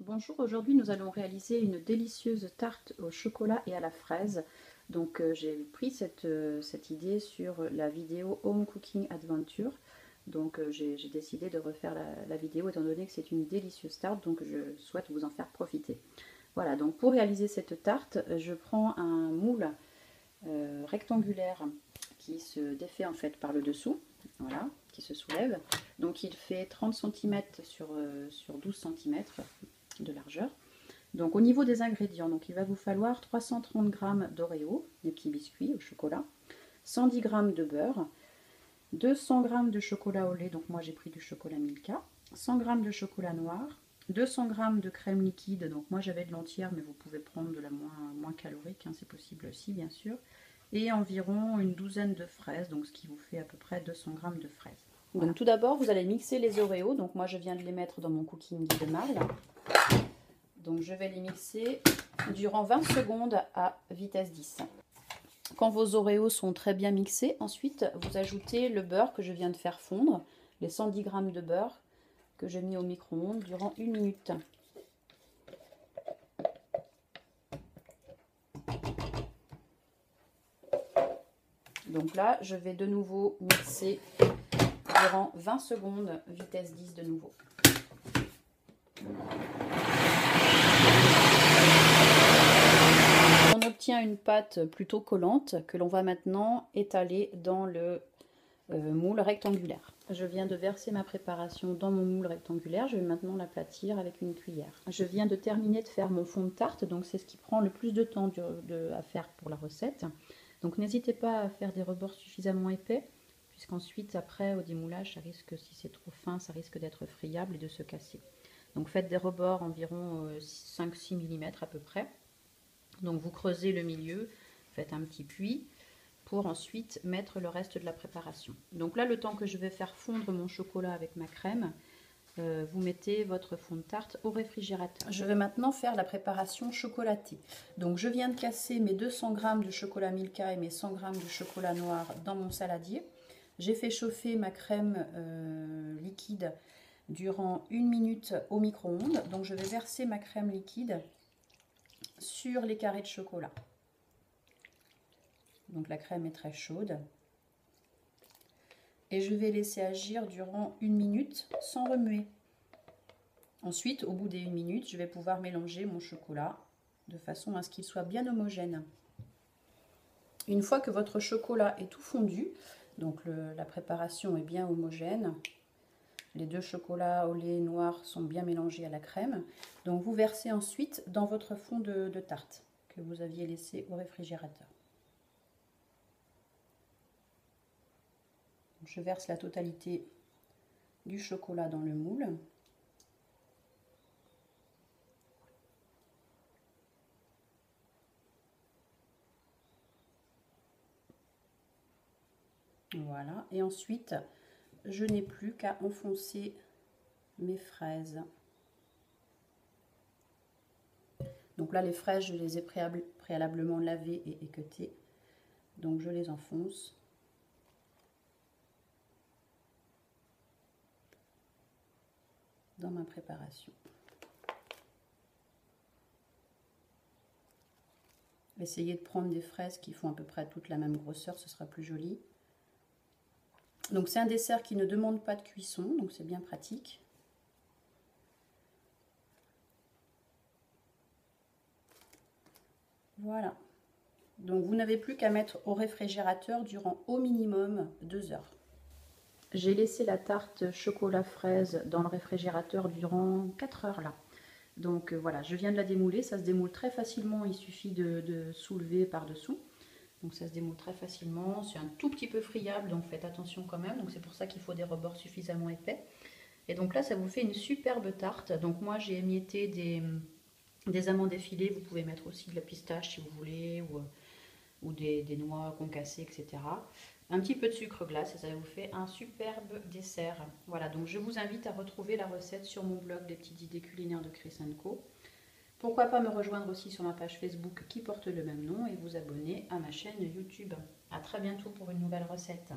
Bonjour, aujourd'hui nous allons réaliser une délicieuse tarte au chocolat et à la fraise. Donc j'ai pris cette idée sur la vidéo Home Cooking Adventure. Donc j'ai décidé de refaire la vidéo étant donné que c'est une délicieuse tarte, donc je souhaite vous en faire profiter. Voilà, donc pour réaliser cette tarte, je prends un moule rectangulaire qui se défait en fait par le dessous, voilà, qui se soulève. Donc il fait 30 cm sur 12 cm de largeur. Donc au niveau des ingrédients, donc il va vous falloir 330 g d'Oreo, des petits biscuits au chocolat, 110 g de beurre, 200 g de chocolat au lait, donc moi j'ai pris du chocolat Milka, 100 g de chocolat noir, 200 g de crème liquide, donc moi j'avais de l'entière mais vous pouvez prendre de la moins calorique, hein, c'est possible aussi bien sûr, et environ une douzaine de fraises, donc ce qui vous fait à peu près 200 g de fraises. Voilà. Donc tout d'abord vous allez mixer les Oreos, donc moi je viens de les mettre dans mon cooking de marle. Donc je vais les mixer durant 20 secondes à vitesse 10. Quand vos Oreos sont très bien mixés, ensuite vous ajoutez le beurre que je viens de faire fondre, les 110 g de beurre que j'ai mis au micro-ondes durant 1 minute. Donc là, je vais de nouveau mixer durant 20 secondes, vitesse 10 de nouveau. On obtient une pâte plutôt collante que l'on va maintenant étaler dans le moule rectangulaire. Je viens de verser ma préparation dans mon moule rectangulaire, je vais maintenant l'aplatir avec une cuillère. Je viens de terminer de faire mon fond de tarte, donc c'est ce qui prend le plus de temps à faire pour la recette. Donc n'hésitez pas à faire des rebords suffisamment épais, puisqu'ensuite après au démoulage, ça risque, si c'est trop fin, ça risque d'être friable et de se casser. Donc faites des rebords environ 5-6 mm à peu près. Donc vous creusez le milieu, faites un petit puits pour ensuite mettre le reste de la préparation. Donc là, le temps que je vais faire fondre mon chocolat avec ma crème, vous mettez votre fond de tarte au réfrigérateur. Je vais maintenant faire la préparation chocolatée. Donc je viens de casser mes 200 g de chocolat Milka et mes 100 g de chocolat noir dans mon saladier. J'ai fait chauffer ma crème liquide durant 1 minute au micro-ondes. Donc je vais verser ma crème liquide sur les carrés de chocolat. Donc la crème est très chaude. Et je vais laisser agir durant 1 minute sans remuer. Ensuite, au bout des 1 minute, je vais pouvoir mélanger mon chocolat de façon à ce qu'il soit bien homogène. Une fois que votre chocolat est tout fondu, donc la préparation est bien homogène, les deux chocolats au lait noir sont bien mélangés à la crème, donc vous versez ensuite dans votre fond de tarte que vous aviez laissé au réfrigérateur. Je verse la totalité du chocolat dans le moule. Voilà, et ensuite, je n'ai plus qu'à enfoncer mes fraises. Donc là, les fraises, je les ai préalablement lavées et équeutées. Donc je les enfonce. Dans ma préparation. Essayez de prendre des fraises qui font à peu près toute la même grosseur, ce sera plus joli. Donc c'est un dessert qui ne demande pas de cuisson, donc c'est bien pratique. Voilà. Donc vous n'avez plus qu'à mettre au réfrigérateur durant au minimum 2 heures. J'ai laissé la tarte chocolat fraise dans le réfrigérateur durant 4 heures là. Donc voilà, je viens de la démouler, ça se démoule très facilement, il suffit de soulever par-dessous. Donc ça se démoule très facilement, c'est un tout petit peu friable, donc faites attention quand même. Donc c'est pour ça qu'il faut des rebords suffisamment épais. Et donc là, ça vous fait une superbe tarte. Donc moi, j'ai émietté des amandes effilées, vous pouvez mettre aussi de la pistache si vous voulez, ou des noix concassées, etc. Un petit peu de sucre glace et ça vous fait un superbe dessert. Voilà, donc je vous invite à retrouver la recette sur mon blog des petites idées culinaires de Chris & Co. Pourquoi pas me rejoindre aussi sur ma page Facebook qui porte le même nom et vous abonner à ma chaîne YouTube. À très bientôt pour une nouvelle recette.